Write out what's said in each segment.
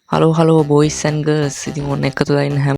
Hello boys and girls. ඉතින් ඔන්න එකතු වෙලා ඉන්න හැම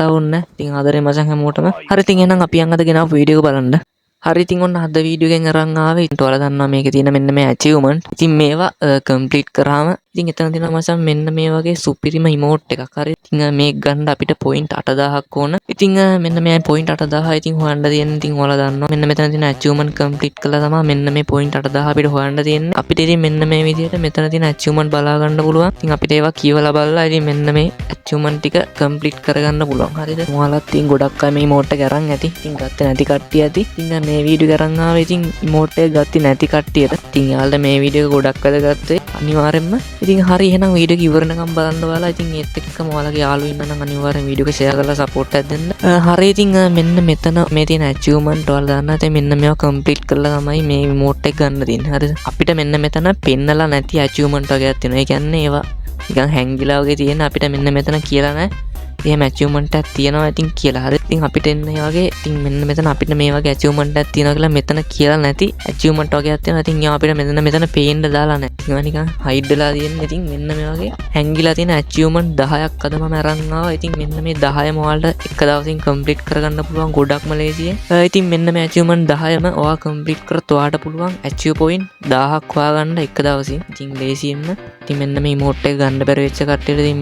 කතා වුණ. ඉතින් ආදරේ මචං හැමෝටම. හරි ඉතින් එහෙනම් අපි යන් අද ගෙනාව වීඩියෝ එක බලන්න. හරි ඉතින් ඔන්න අද වීඩියෝ එකෙන් අරන් ආවේ. ඉතින් ඔයාලා දන්නවා මේකේ තියෙන මෙන්න මේ achievement. ඉතින් මේවා කම්ප්ලීට් කරාම ඉතින් එතන තියෙනවා මචං මෙන්න මේ වගේ සුපිරිම emote එකක්. හරි. ඉතින් මේක ගන්න අපිට point 8000ක් ඕන. ඉතින් මෙන්න මේ point 8000 ඉතින් හොයන්න තියෙන. ඉතින් ඔයාලා දන්නවා මෙන්න මෙතන තියෙන achievement complete කළා තමයි මෙන්න මේ point 8000 අපිට හොයන්න තියෙන්නේ. අපිට ඉතින් මෙන්න මේ විදිහට මෙතන තියෙන achievement බලා ගන්න පුළුවන්. ඉතින් අපිට ඒවා කියවලා බලලා ඉතින් මෙන්න මේ achievement ටික complete කරගන්න පුළුවන්. හරිද? ඔයාලත් ඉතින් ගොඩක් අය මේ emote එක අරන් ඇති. ඉතින් ගත්තේ නැති කට්ටිය ඇති. ඉතින් මේ වීඩියෝ එක අරන් ආවේ ඉතින් emote එක ගත්තේ නැති කට්ටියට. ඉතින් යාළුවා මේ වීඩියෝ එක ගොඩක් වැදගත් අනිවාර්යෙන්ම. ඉතින් හරි එහෙනම් වීඩියෝ එක ඉවරනකම් බලන්න ඔයාලා. ඉතින් ඒත් එක්කම ඔයාලගේ යාළුවෝ ඉන්නවා නම් අනිවාර්යෙන් වීඩියෝ එක ෂෙයා කරලා සපෝට් එකක් දෙන්න. හරි ඉතින් මෙන්න මෙතන මේ තියෙන achievement ඔයාලා දන්නා තේ මෙන්න මේවා complete කරලා තමයි මේ emote එක ගන්න තියෙන්නේ. හරිද? අපිට මෙන්න මෙතන පෙන්නලා නැති achievement වගේක් තියෙනවා. ඒ කියන්නේ ඒවා නිකන් හැංගිලා වගේ තියෙන අපිට මෙන්න මෙතන කියලා නැහැ. එහෙම achievement එකක් තියෙනවා ඉතින් කියලා. හරි. ඉතින් අපිට එන්න මේ වගේ ඉතින් මෙන්න මෙතන අපිට මේ වගේ achievement එකක් තියෙනවා කියලා මෙතන කියලා නැති achievement වගේක් තියෙනවා. ඉතින් ඒවා අපිට මෙතන පේන්න දාලා නැහැ. ඒවා නිකන් hide වෙලා තියෙන්නේ. ඉතින් මෙන්න මේ වගේ හැංගිලා තියෙන achievement 10ක් අද මම අරන් ආවා. ඉතින් මෙන්න මේ 10ම ඔයාලට එක දවසින් complete කරගන්න පුළුවන් ගොඩක්ම ලේසියෙන්. ඉතින් මෙන්න මේ achievement 10ම ඔයා complete කරත් ඔයාට පුළුවන් achieve point 1000ක් හොයාගන්න එක දවසින්. ඉතින් ලේසියෙන්ම. ඉතින් මෙන්න මේ emote එක ගන්න බැරි වෙච්ච කට්ටියට ඉතින්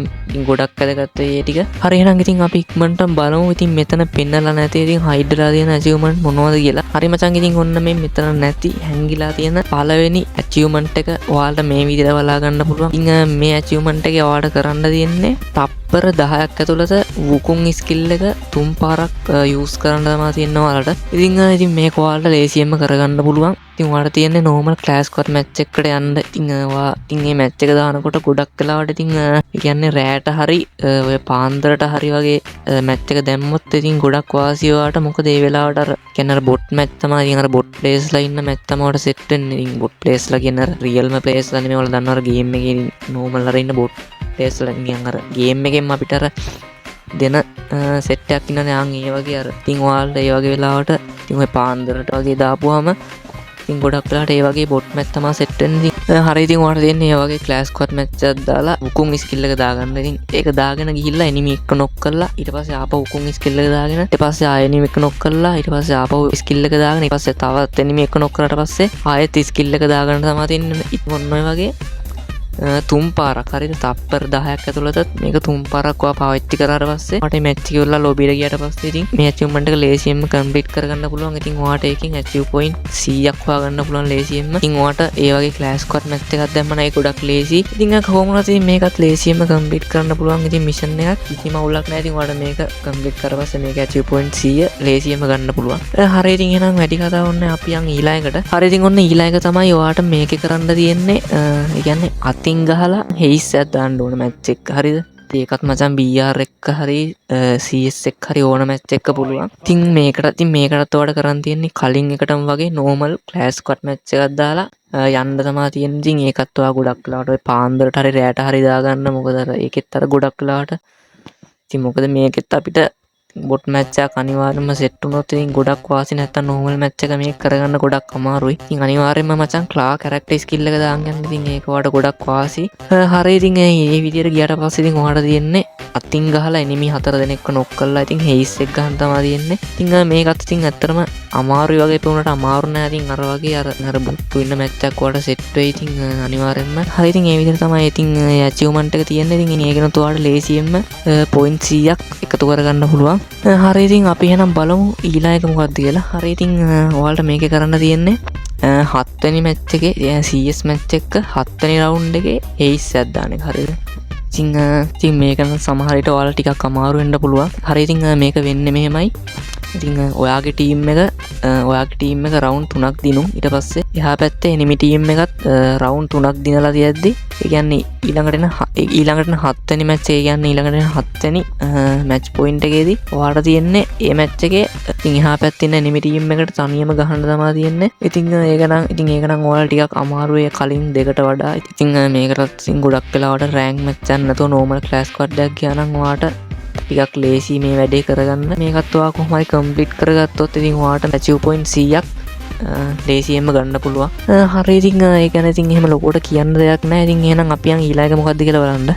ගොඩක් වැදගත් ඒ ටික. හරි එහෙනම් ඉතින් අපි ඉක්මනටම බලමු. ඉතින් මෙතන පෙන්නලා නැති ඉතින් hide වෙලා තියෙන achievement මොනවද කියලා. හරි මචං ඉතින් ඔන්න මේ මෙතන නැති හැංගිලා තියෙන පළවෙනි achievement එක ඔයාලට මේ විදිහට බලා ගන්න පුළුවන්. ඉතින් මේ achievement එකේ ඔයාලට කරන්න තියෙන්නේ top තප්පර 10ක් ඇතුළත වුකුන් ස්කිල් එක 3 පාරක් යූස් කරන්න තමයි තියෙනවා ඔයාලට. ඉතින් මේක ඔයාලට ලේසියෙන්ම කරගන්න පුළුවන්. ඉතින් ඔයාලට තියෙන්නේ normal class squad match එකකට යන්න. ඉතින් මේ match එක දානකොට ගොඩක් වෙලාවට ඉතින් කියන්නේ රැට හරි ඔය පාන්දරට හරි වගේ match එක දැම්මොත් ඉතින් ගොඩක් වාසිය ඔයාලට. මොකද ඒ වෙලාවට අර කියන්නේ අර bot match තමයි. ඉතින් අර bot players ලා ඉන්න match තමයි ඔයාලට set වෙන්නේ. ඉතින් bot players ලා කියන්නේ අර realම players ලා නෙමෙයි. ඔයාලා දන්නවා අර game එකේ normal අර ඉන්න bot players ලා නිකන් අර game එකෙන් අපිට අර දෙන සෙට් එකක් ඉන්නනේ. ඒ වගේ අර ඉතින් ඔයාලට ඒ වගේ වෙලාවට ඉතින් ඔය පාන්දරට වගේ දාපුවාම ඉතින් ගොඩක් වෙලාවට ඒ වගේ බොට් මැච් තමයි සෙට් වෙන්නේ. හරි ඉතින් ඔයාලට දෙන්නේ ඒ වගේ ක්ලාස් ස්ක්වොඩ් මැච් එකක් දාලා උකුන් ස්කිල් එක දාගන්න. ඉතින් ඒක දාගෙන ගිහිල්ලා එනිමි එක නොක් කරලා ඊට පස්සේ ආපහු උකුන් ස්කිල් එක දාගෙන ඊට පස්සේ ආයෙ එනිමි එක නොක් කරලා ඊට පස්සේ ආපහු ස්කිල් එක දාගෙන ඊට පස්සේ තවත් එනිමි එක නොක් කරාට පස්සේ ආයෙත් ස්කිල් එක දාගන්න තමයි තියෙන්නේ. ඉතින් ඔන්න ඔය වගේ 3 පාරක් හරිද තප්පර 10ක් ඇතුළත මේක 3 පාරක් ඔයා පාවිච්චි කරාට පස්සේ මට මැච් එක ඉවරලා ලොබියට ගියාට පස්සේ ඉතින් මේ අචීව්මන්ට් එක ලේසියෙන්ම කම්ප්ලීට් කරගන්න පුළුවන්. ඉතින් ඔයාට ඒකෙන් අචීව් පොයින්ට් 100ක් හොයාගන්න පුළුවන් ලේසියෙන්ම. ඉතින් ඔයාට ඒ වගේ ක්ලාස් ස්ක්වොඩ් මැච් එකක් දැම්ම නම් ඒක ගොඩක් ලේසි. ඉතින් කොහොම වුණත් ඉතින් මේකත් ලේසියෙන්ම කම්ප්ලීට් කරන්න පුළුවන්. ඉතින් මිෂන් එකක් කිසිම අවුලක් නැහැ. ඉතින් ඔයාට මේක කම්ප්ලීට් කරලා පස්සේ මේක අචීව් පොයින්ට් 100 ලේසියෙන්ම ගන්න පුළුවන්. හරි ඉතින් එහෙනම් වැඩි කතාවක් නැහැ. අපි යන් ඊළඟට. හරි ඉතින් ඔන්න ඊළඟ තමයි ඔයාට මේකේ කරන්න තියෙන්නේ. ඒ කියන්නේ අතින් ගහලා හෙයිස් එකක් දාන්න ඕන මැච් එක. හරිද? ඒකත් මචං BR එක හරි CS එක හරි ඕන මැච් එක පුළුවන්. ඉතින් මේකටත් ඔයාලට කරන් තියෙන්නේ කලින් එකටම වගේ normal class squad match එකක් දාලා යන්න තමයි තියෙන්නේ. ඉතින් ඒකත් ඔයා ගොඩක් වෙලාවට ඔය පාන්දරට හරි රැට හරි දාගන්න. මොකද අර ඒකෙත් අර ගොඩක් වෙලාවට ඉතින් මොකද මේකෙත් අපිට බොට් මැච් එකක් අනිවාර්යයෙන්ම සෙට් වුණොත් ඉතින් ගොඩක් වාසි නැත්තම් normal මැච් එක මේක කරගන්න ගොඩක් අමාරුයි. ඉතින් අනිවාර්යයෙන්ම මචං ක්ලා කැරක්ටර් ස්කිල් එක දාන්න යන්න. ඉතින් ඒක ඔයාලට ගොඩක් වාසි. හරි ඉතින් මේ විදියට ගියාට පස්සේ ඉතින් ඔයාලට තියෙන්නේ අතින් ගහලා එනිමි 4 දෙනෙක්ව නොක් කරලා ඉතින් හෙයිස් එක ගන්න තමයි තියෙන්නේ. ඉතින් මේකත් ඉතින් ඇත්තටම අමාරුයි වගේ පෙවුනට අමාරු නෑ. ඉතින් අර වගේ අර බුත්තු ඉන්න මැච් එකක් ඔයාලට සෙට් වෙයි. ඉතින් අනිවාර්යයෙන්ම හරි ඉතින් මේ විදියට තමයි ඉතින් අචීව්මන්ට් එක තියෙන්නේ. ඉතින් ඒකනොත් ඔයාලට ලේසියෙන්ම පොයින්ට් 100ක් එකතු කරගන්න පුළුවන්. හරි ඉතින් අපි එහෙනම් බලමු ඊළඟ එක මොකක්ද කියලා. හරි ඉතින් ඔයාලට මේකේ කරන්න තියෙන්නේ 7 වෙනි මැච් එකේ CS මැච් එක 7 වෙනි රවුන්ඩ් එකේ ඒස් එකක් දාන එක. හරිද? ඉතින් මේක නම් සමහර විට ඔයාලා ටිකක් අමාරු වෙන්න පුළුවන්. හරි ඉතින් මේක වෙන්නේ මෙහෙමයි. ඉතින් ඔයාගේ ටීම් එක රවුන්ඩ් 3ක් දිනු. ඊට පස්සේ එහා පැත්තේ එනිමි ටීම් එකත් රවුන්ඩ් 3ක් දිනලා තියද්දි ඒ කියන්නේ ඊළඟට 7 වෙනි මැච් එක කියන්නේ ඊළඟට 7 වෙනි මැච් පොයින්ට් එකේදී ඔයාලට තියෙන්නේ මේ මැච් එකේ ඉතින් එහා පැත්තේ ඉන්න එනිමි ටීම් එකට තනියම ගහන්න තමයි තියෙන්නේ. ඉතින් ඒක නම් ඔයාලා ටිකක් අමාරුයි කලින් දෙකට වඩා. ඉතින් මේකටත් ඉතින් ගොඩක් වෙලාවට රෑන්ක් මැච් එකක් නැතුව normal class squad එකක් ගියා නම් ඔයාලට ටිකක් ලේසි මේ වැඩේ කරගන්න. මේකත් ඔයා කොහොම හරි කම්ප්ලීට් කරගත්තොත් ඉතින් ඔයාලට achieve point 100ක් ලේසියෙන්ම ගන්න පුළුවන්. හරි ඉතින් ඒ ගැන ඉතින් එහෙම ලොකුවට කියන්න දෙයක් නැහැ. ඉතින් එහෙනම් අපි යන් ඊළඟ මොකක්ද කියලා බලන්න.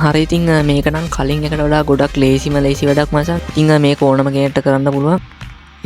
හරි ඉතින් මේක නම් කලින් එකට වඩා ගොඩක් ලේසි වැඩක් මචං. ඉතින් මේක ඕනම කෙනෙක්ට කරන්න පුළුවන්.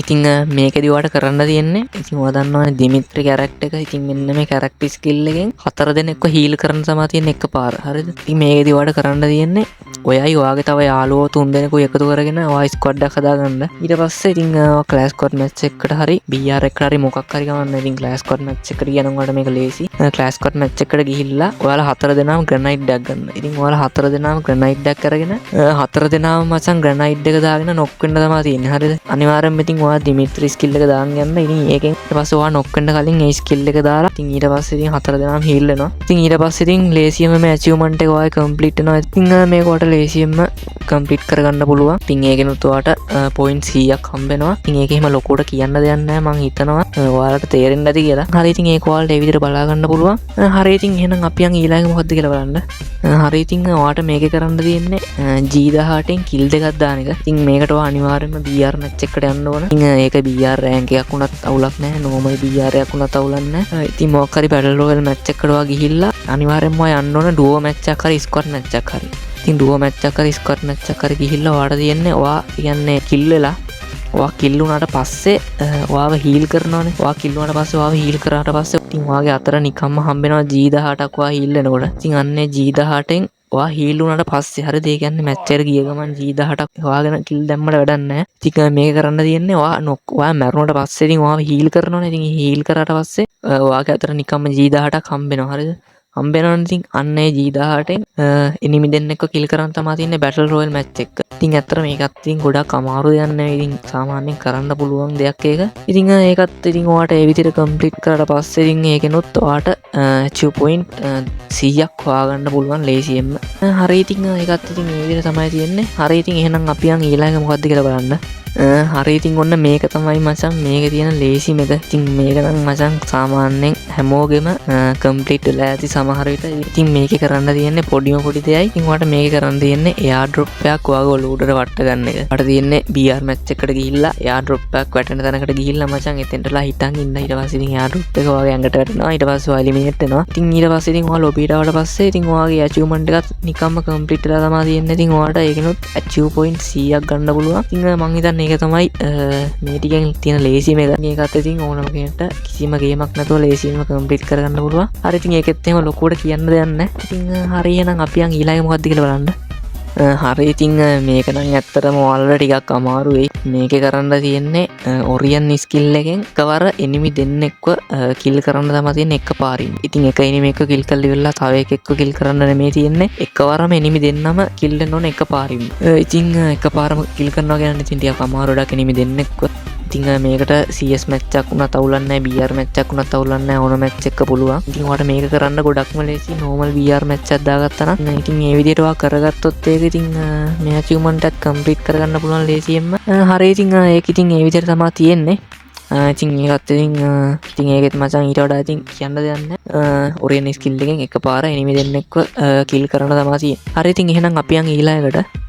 ඉතින් මේකෙදි ඔයාලට කරන්න තියෙන්නේ ඉතින් ඔයා දන්නවනේ දිමිත්‍රි කැරක්ටර් එක. ඉතින් මෙන්න මේ කැරක්ටර් ස්කිල් එකෙන් 4 දෙනෙක්ව හීල් කරන්න තමයි තියෙන්නේ එකපාර. හරිද? ඉතින් මේකෙදි ඔයාලට කරන්න තියෙන්නේ ඔයයි ඔයාගේ තව යාළුවෝ 3 දෙනෙකු එකතු කරගෙන ඔයා ස්ක්වොඩ් එකක් හදාගන්න. ඊට පස්සේ ඉතින් ක්ලාස් ස්ක්වොඩ් මැච් එකකට හරි BR එකට හරි මොකක් හරි ගමන්න. ඉතින් ක්ලාස් ස්ක්වොඩ් මැච් එකට ගියනම් ඔයාලට මේක ලේසි. ක්ලාස් ස්ක්වොඩ් මැච් එකට ගිහිල්ලා ඔයාලා 4 දෙනාම ග්‍රැනයිඩ් එකක් ගන්න. ඉතින් ඔයාලා 4 දෙනාම ග්‍රැනයිඩ් එකක් අරගෙන 4 දෙනාම මචං ග්‍රැනයිඩ් එක දාගෙන නොක් වෙන්න තමයි තියෙන්නේ. හරිද? අනිවාර්යෙන්ම ඉතින් ඔයා දිමිත්‍රි ස්කිල් එක දාන්න යන්න. ඉතින් ඒකෙන් ඊට පස්සේ ඔයා නොක් වෙන්න කලින් ඒ ස්කිල් එක දාලා ඉතින් ඊට පස්සේ ඉතින් 4 දෙනාම හීල් වෙනවා. ඉතින් ඊට පස්සේ ඉතින් ලේසියෙන්ම මේ අචීව්මන්ට් එක ඔයා කම්ප්ලීට් වෙනවා. ඉතින් මේක ඔයාලට ලේසියෙන්ම කම්ප්ලීට් කරගන්න පුළුවන්. ඉතින් ඒකෙනුත් ඔයාට පොයින්ට් 100ක් හම්බෙනවා. ඉතින් ඒක එහෙම ලොකුවට කියන්න දෙයක් නැහැ. මං හිතනවා ඔයාලට තේරෙන්න ඇති කියලා. හරි ඉතින් ඒක ඔයාලට ඒ විදිහට බලා ගන්න පුළුවන්. හරි ඉතින් එහෙනම් අපි යන් ඊළඟ මොකද්ද කියලා බලන්න. හරි ඉතින් ඔයාට මේකේ කරන්න තියෙන්නේ G18න් කිල් දෙකක් දාන එක. ඉතින් මේකට ඔයා අනිවාර්යයෙන්ම BR මැච් එකකට යන්න ඕන. ඉතින් ඒක BR රෑන්ක් එකක් වුණත් අවුලක් නැහැ. normal BR එකක් වුණත් අවුලක් නැහැ. ඉතින් මොකක් හරි battle royale මැච් එකකට ඔයා ගිහිල්ලා අනිවාර්යයෙන්ම ඔයා යන්න ඕන duo මැච් එකක් හරි squad මැච් එකක් හරි. ඉතින් ඩුවෝ මැච් එකක් හරි ස්ක්වොඩ් මැච් එකක් හරි ගිහිල්ලා ඔයාට තියෙන්නේ ඔයා කියන්නේ කිල් වෙලා ඔයා කිල් වුණාට පස්සේ ඔයාව හීල් කරනවානේ. ඔයා කිල් වුණාට පස්සේ ඔයාව හීල් කරාට පස්සේ ඉතින් ඔයාගේ අතර නිකම්ම හම්බෙනවා G18ක් ඔයා හීල් වෙනකොට. ඉතින් අන්නේ G18න් ඔයා හීල් වුණාට පස්සේ හරිද? ඒ කියන්නේ මැච් එකට ගිය ගමන් G18ක් ඔයාගෙන කිල් දැම්මට වැඩක් නැහැ. ඉතින් මේක කරන්න තියෙන්නේ ඔයා මැරුණාට පස්සේ ඉතින් ඔයාව හීල් කරනවානේ. ඉතින් හීල් කරාට පස්සේ ඔයාගේ අතර නිකම්ම G18ක් හම්බෙනවා. හරිද? හම්බෙනවනේ. ඉතින් අන්න ඒ G18න් එනිමි දෙන්නෙක්ව කිල් කරන් තමයි තියන්නේ බැටල් රොයල් මැච් එක. ඉතින් ඇත්තට මේකත් ඉතින් ගොඩක් අමාරු දෙයක් නෙවෙයි. ඉතින් සාමාන්‍යයෙන් කරන්න පුළුවන් දෙයක් ඒක. ඉතින් ඒකත් ඉතින් ඔයාට ඒ විදිහට කම්ප්ලීට් කරලා පස්සේ ඉතින් ඒකෙනුත් ඔයාට achieve point 100ක් හොයාගන්න පුළුවන් ලේසියෙන්ම. හරි ඉතින් ඒකත් ඉතින් මේ විදිහට තමයි තියෙන්නේ. හරි ඉතින් එහෙනම් අපි යන් ඊළඟ මොකක්ද කියලා බලන්න. හරි ඉතින් ඔන්න මේක තමයි මචං මේකේ තියෙන ලේසිම එක. ඉතින් මේක නම් මචං සාමාන්‍යයෙන් හැමෝගෙම කම්ප්ලීට් වෙලා ඇති සමහර විට. ඉතින් මේකේ කරන්න තියෙන්නේ පොඩිම පොඩි දෙයයි. ඉතින් ඔයාලට මේකේ කරන්න තියෙන්නේ එයාර් ඩ්‍රොප් එකක් ඔයාගේ ඔලුවටට වට ගන්න එක. ඔයාලට තියෙන්නේ BR මැච් එකකට ගිහිල්ලා එයාර් ඩ්‍රොප් එකක් වැටෙන තැනකට ගිහිල්ලා මචං එතෙන්ටලා හිටන් ඉන්න. ඊට පස්සේ ඉතින් එයාර් ඩ්‍රොප් එක ඔයාගේ ඇඟට වැටෙනවා. ඊට පස්සේ ඔයා එලිමිනේට් වෙනවා. ඉතින් ඊට පස්සේ ඉතින් ඔයා ලොබියට ආවට පස්සේ ඉතින් ඔයාගේ achievement එකත් නිකම්ම කම්ප්ලීට් වෙලා තමයි තියෙන්නේ. ඉතින් ඔයාලට ඒකිනුත් achieve point 100ක් ගන්න පුළුවන්. ඉතින් මං හිතන්නේ ඒක තමයි මේ ටිකෙන් තියෙන ලේසිම එක. මේකත් ඉතින් ඕනම කෙනෙක්ට කිසිම ගේමක් නැතුව ලේසියෙන්ම කම්ප්ලීට් කරගන්න පුළුවන්. හරි ඉතින් ඒකෙත් එහෙම ලොකුවට කියන්න දෙයක් නැහැ. ඉතින් හරි එහෙනම් අපි යන් ඊළඟ මොකක්ද කියලා බලන්න. හරි ඉතින් මේක නම් ඇත්තටම ඔයාලට ටිකක් අමාරුයි. මේකේ කරන්න තියෙන්නේ ඔරියන් ස්කිල් එකෙන් එකවර එනිමි දෙන්නෙක්ව කිල් කරන්න තමයි තියෙන්නේ එකපාරින්. ඉතින් එක එනිමි එක කිල් කරලා ඉවරලා තව එකෙක්ව කිල් කරන්න නෙමෙයි තියෙන්නේ. එකවරම එනිමි දෙන්නම කිල් වෙන්න ඕනේ එකපාරින්. ඉතින් එකපාරම කිල් කරනවා කියන්නේ ඉතින් ටිකක් අමාරුඩක් එනිමි දෙන්නෙක්ව. ඉතින් මේකට CS මැච් එකක් වුණත් අවුලක් නැහැ, BR මැච් එකක් වුණත් අවුලක් නැහැ, ඕන මැච් එකක පුළුවන්. ඉතින් ඔයාලට මේක කරන්න ගොඩක්ම ලේසි. normal BR මැච් එකක් දාගත්තා නම් ඉතින් මේ විදිහට ඔයා කරගත්තොත් ඒක ඉතින් මේ achievement එකත් complete කරගන්න පුළුවන් ලේසියෙන්ම. හරි ඉතින් ඒක ඉතින් මේ විදිහට තමයි තියෙන්නේ. ඉතින් ඒකත් ඉතින් ඒකෙත් මචං ඊට වඩා ඉතින් කියන්න දෙයක් නැහැ. ඔරියන් ස්කිල් එකෙන් එකපාර එනිමි දෙන්නෙක්ව කිල් කරන්න තමයි තියෙන්නේ. හරි ඉතින් එහෙනම් අපි යන් ඊළඟට.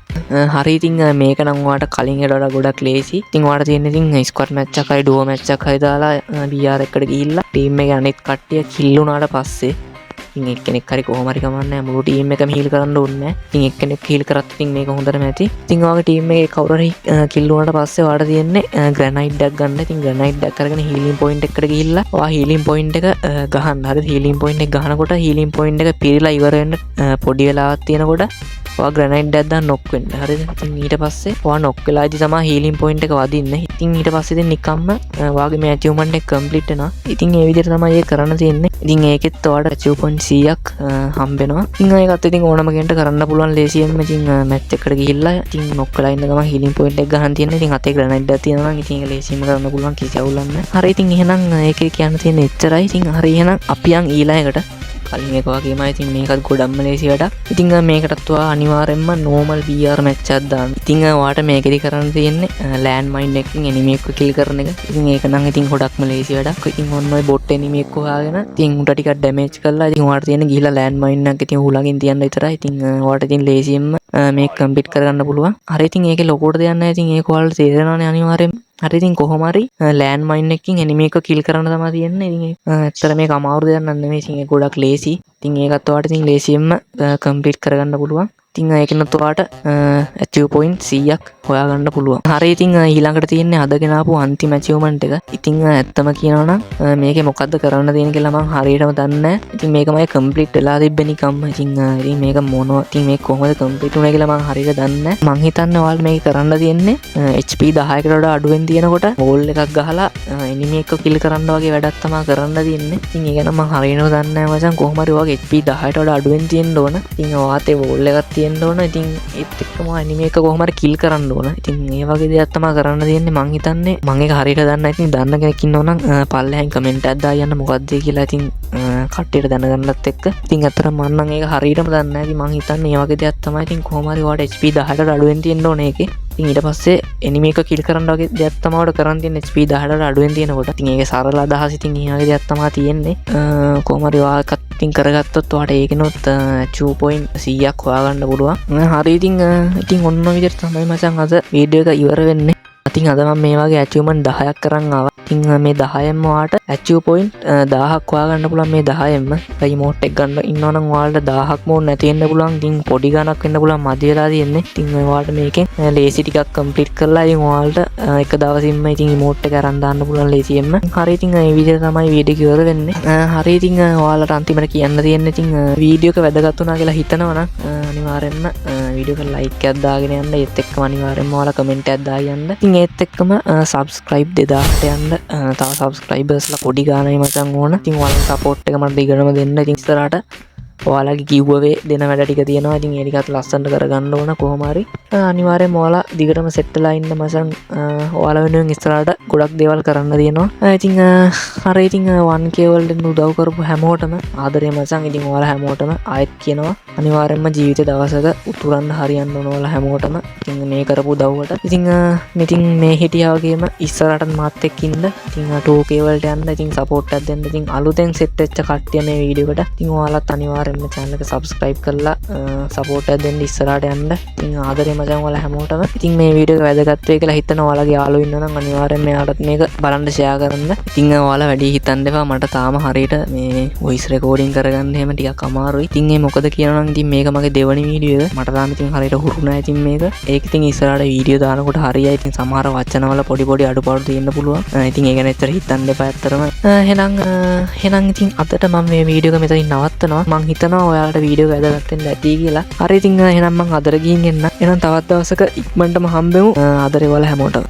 හරි ඉතින් මේක නම් ඔයාලට කලින් එකට වඩා ගොඩක් ලේසි. ඉතින් ඔයාලට තියෙන්නේ ඉතින් ස්ක්වොඩ් මැච් එකයි ඩුවෝ මැච් එකයි දාලා BR එකට ගිහිල්ලා ටීම් එකේ අනිත් කට්ටිය කිල් වුණාට පස්සේ ඉතින් එක්කෙනෙක් හරි කොහොම හරි කමන්නේ මුළු ටීම් එකම හීල් කරන්න ඕනේ නැහැ. ඉතින් එක්කෙනෙක් හීල් කරත් ඉතින් මේක හොඳටම ඇති. ඉතින් ඔයාගේ ටීම් එකේ කවුරු හරි කිල් වුණාට පස්සේ ඔයාලට තියෙන්නේ ග්‍රැනයිඩ් එකක් ගන්න. ඉතින් ග්‍රැනයිඩ් එකක් අරගෙන හීලින් පොයින්ට් එකකට ගිහිල්ලා ඔයා හීලින් පොයින්ට් එක ගහන්න. හරි හීලින් පොයින්ට් එක ගහනකොට හීලින් පොයින්ට් එක පිරීලා ඉවර වෙන්න පොඩි වෙලාවක් තියෙනකොට ඔයා ග්‍රැනයිඩ් එකක් දාන්න නොක් වෙන්න. හරිද? ඉතින් ඊට පස්සේ ඔයා නොක් වෙලාදී තමයි හීලින් පොයින්ට් එක වදින්නේ. ඉතින් ඊට පස්සේ ඉතින් නිකම්ම ඔයාගේ මේ achievement එක complete වෙනවා. ඉතින් මේ විදිහට තමයි ඒක කරන්න තියෙන්නේ. ඉතින් ඒකෙත් ඔයාලට achieve point 100ක් හම්බෙනවා. ඉතින් ඒකත් ඉතින් ඕනම කෙනෙක්ට කරන්න පුළුවන් ලේසියෙන්ම. ඉතින් මැච් එකට ගිහිල්ලා ඉතින් නොක් වෙලා ඉන්න ගමන් හීලින් පොයින්ට් එක ගහන්න තියෙනවා. ඉතින් අතේ ග්‍රැනයිඩ් එකක් තියෙනවා නම් ඉතින් ඒක ලේසියෙන්ම කරන්න පුළුවන් කිසි අවුලක් නැහැ. හරි ඉතින් එහෙනම් ඒකේ කියන්න තියෙන එච්චරයි. ඉතින් හරි එහෙනම් අපි යන් ඊළඟට. කලින් එක වගේමයි ඉතින් මේකත් ගොඩක්ම ලේසි වැඩක්. ඉතින් මේකටත් ඔයා අනිවාර්යෙන්ම normal BR මැච් එකක් දාන්න. ඉතින් ඔයාට මේකෙදි කරන්න තියෙන්නේ ලෑන්ඩ් මයින් එකකින් එනිමි එකව කිල් කරන එක. ඉතින් ඒක නම් ඉතින් ගොඩක්ම ලේසි වැඩක්. ඉතින් ඔන්න ඔය බොට් එනිමි එක හොයාගෙන ඉතින් උන්ට ටිකක් ඩැමේජ් කරලා ඉතින් ඔයාට තියෙන්නේ ගිහිල්ලා ලෑන්ඩ් මයින් එකක් ඉතින් උලකින් තියන්න විතරයි. ඉතින් ඔයාට ඉතින් ලේසියෙන්ම මේක කම්ප්ලීට් කරගන්න පුළුවන්. හරි ඉතින් ඒකේ ලොකුවට දෙයක් නැහැ. ඉතින් ඒක ඔයාලට තේරෙනවානේ අනිවාර්යෙන්ම. හරි ඉතින් කොහොම හරි ලෑන්ඩ් මයින් එකකින් එනිමි එක කිල් කරන්න තමයි තියෙන්නේ. ඉතින් ඇත්තට මේක අමාරු දෙයක් නන් නෙමෙයි. ඉතින් ඒක ගොඩක් ලේසි. ඉතින් ඒකත් ඔයාලට ඉතින් ලේසියෙන්ම කම්ප්ලීට් කරගන්න පුළුවන්. ඉතින් ඒකෙනුත් ඔයාලට achieve point 100ක් හොයාගන්න පුළුවන්. හරි ඉතින් ඊළඟට තියෙන්නේ අදගෙන ආපු අන්තිම achievement එක. ඉතින් ඇත්තම කියනවා නම් මේකේ මොකද්ද කරන්න තියෙන්නේ කියලා මම හරියටම දන්නේ නැහැ. ඉතින් මේකමයි කම්ප්ලීට් වෙලා තිබ්බේ නිකම්ම. ඉතින් මේක මොනවා ඉතින් මේක කොහොමද කම්ප්ලීට් වුනේ කියලා මම හරියට දන්නේ නැහැ. මං හිතන්නේ ඔයාලා මේක කරන්න තියෙන්නේ HP 10කට වඩා අඩුවෙන් තියෙනකොට වෝල් එකක් ගහලා එනිමි එකව කිල් කරන්න වගේ වැඩක් තමයි කරන්න තියෙන්නේ. ඉතින් ඒක නම් මම හරියටම දන්නේ නැහැ මචං. කොහොම හරි ඔයාගේ HP 10ට වඩා අඩුවෙන් තියෙන්න ඕන. ඉතින් ඔයාට ඒ වෝල් එකක් තියෙන්න ඕන. ඉතින් ඒත් එක්කම එනිමි එක කොහොම හරි කිල් කරන්න ඕන. ඉතින් ඒ වගේ දෙයක් තමයි කරන්න තියෙන්නේ. මං හිතන්නේ මං ඒක හරියට දන්නේ නැහැ. ඉතින් දන්න කෙනෙක් ඉන්නෝ නම් පල්ලෙහාන් කමෙන්ට් එකක් දාන්න මොකක්ද කියලා. ඉතින් කට්ටියට දැනගන්නත් එක්ක. ඉතින් අතට මම නම් ඒක හරියටම දන්නේ නැහැ. ඉතින් මං හිතන්නේ මේ වගේ දෙයක් තමයි. ඉතින් කොහොම හරි ඔයාට HP 10කට අඩුවෙන් තියෙන්න ඕනේ ඒකේ. ඉතින් ඊට පස්සේ එනිමි එක කිල් කරන්න වගේ දෙයක් තමයි ඔයාලට කරන්න තියෙන්නේ HP 10කට අඩුවෙන් තියෙනකොට. ඉතින් ඒක සරල අදහස. ඉතින් මේ වගේ දෙයක් තමයි තියෙන්නේ. කොහොම හරි ඔයාලත් ඉතින් කරගත්තොත් ඔයාට ඒකිනුත් achieve point 100ක් හොයාගන්න පුළුවන්. හරි ඉතින් ඔන්න විදිහට තමයි මචං අද වීඩියෝ එක ඉවර වෙන්නේ. ඉතින් අද මම මේ වගේ achievement 10ක් කරන් ආවා. ඉතින් මේ 10ෙන්ම ඔයාට achieve point 1000ක් හොයාගන්න පුළුවන්. මේ 10ෙන්ම රිමෝට් එක ගන්න ඉන්නවනම් ඔයාලට 1000ක් මෝඩ් නැති වෙන්න පුළුවන්. ඉතින් පොඩි ගණක් වෙන්න පුළුවන් මදි වෙලා තියෙන්නේ. ඉතින් ඔයාලට මේකෙන් ලේසි ටිකක් කම්ප්ලීට් කරලා ඉතින් ඔයාලට එක දවසින්ම ඉතින් රිමෝට් එක අරන් දාන්න පුළුවන් ලේසියෙන්ම. හරි ඉතින් මේ විදිහට තමයි වීඩියෝ එක ඉවර වෙන්නේ. හරි ඉතින් ඔයාලට අන්තිමට කියන්න තියෙන්නේ ඉතින් වීඩියෝ එක වැදගත් වුණා කියලා හිතනවා නම් අනිවාර්යෙන්ම වීඩියෝ එක ලයික් එකක් දාගෙන යන්න. ඒත් එක්කම අනිවාර්යෙන්ම ඔයාලා කමෙන්ට් එකක් දාගෙන යන්න. ඉතින් ඒත් එක්කම subscribe 2000ට යන්න. තව subscribersලා පොඩි ගානයි මචං ඕන. ඉතින් ඔයාලගේ support එක මට දිගටම දෙන්න. ඉතින් ඉස්සරහට ඔයාලගේ giveaway දෙන වැඩ ටික තියෙනවා. ඉතින් ඒ ටිකත් ලස්සනට කරගන්න ඕන කොහොම හරි. අනිවාර්යෙන්ම ඔයාලා දිගටම සෙට් වෙලා ඉන්න මචං. ඔයාලා වෙනුවෙන් ඉස්සරහට ගොඩක් දේවල් කරන්න තියෙනවා. ඉතින් අර ඉතින් 1k වලට උදව් කරපු හැමෝටම ආදරේ මචං. ඉතින් ඔයාලා හැමෝටම ආයෙත් කියනවා අනිවාර්යෙන්ම ජීවිත දවසක උතුරන්න හරියන්න ඕන ඔයාලා හැමෝටම. ඉතින් මේ කරපු උදව්වට ඉතින් මේ හිටියා වගේම ඉස්සරහට මාත් එක්ක ඉන්න. ඉතින් 2k වලට යන්න. ඉතින් සපෝට් එකක් දෙන්න. ඉතින් අලුතෙන් සෙට් වෙච්ච කට්ටිය මේ වීඩියෝ එකට ඉතින් ඔයාලත් අනිවාර්යෙන්ම channel එක subscribe කරලා සපෝට් එකක් දෙන්න ඉස්සරහට යන්න. ඉතින් ආදරේ මචං ඔයාලා හැමෝටම. ඉතින් මේ වීඩියෝ එක වැදගත් වෙයි කියලා හිතන ඔයාලගේ යාළුවෝ ඉන්නවනම් අනිවාර්යෙන්ම එයාලත් මේක බලන්න share කරන්න. ඉතින් ඔයාලා වැඩි හිතන්න එපා. මට තාම හරියට මේ voice recording කරගන්න එහෙම ටිකක් අමාරුයි. ඉතින් මේ මොකද කියනවා නම් ඉතින් මේක මගේ දෙවනි වීඩියෝ එක. මට තාම ඉතින් හරියට හුරු නැහැ ඉතින් මේක. ඒක ඉතින් ඉස්සරහට වීඩියෝ දානකොට හරියයි. ඉතින් සමහර වචනවල පොඩි අඩුපාඩු තියෙන්න පුළුවන්. ඉතින් ඒක ගැන ඇත්තට හිතන්න එපා ඇත්තටම. එහෙනම් ඉතින් අදට මම මේ වීඩියෝ එක මෙතනින් නවත්තනවා. මං හිතනවා ඔයාලට වීඩියෝ එක වැදගත් වෙන්න ඇති කියලා. හරි ඉතින් එහෙනම් මං අදට ගිහින් එන්න. එහෙනම් තවත් දවසක ඉක්මනටම හම්බෙමු. ආදරේ ඔයාලා හැමෝටම.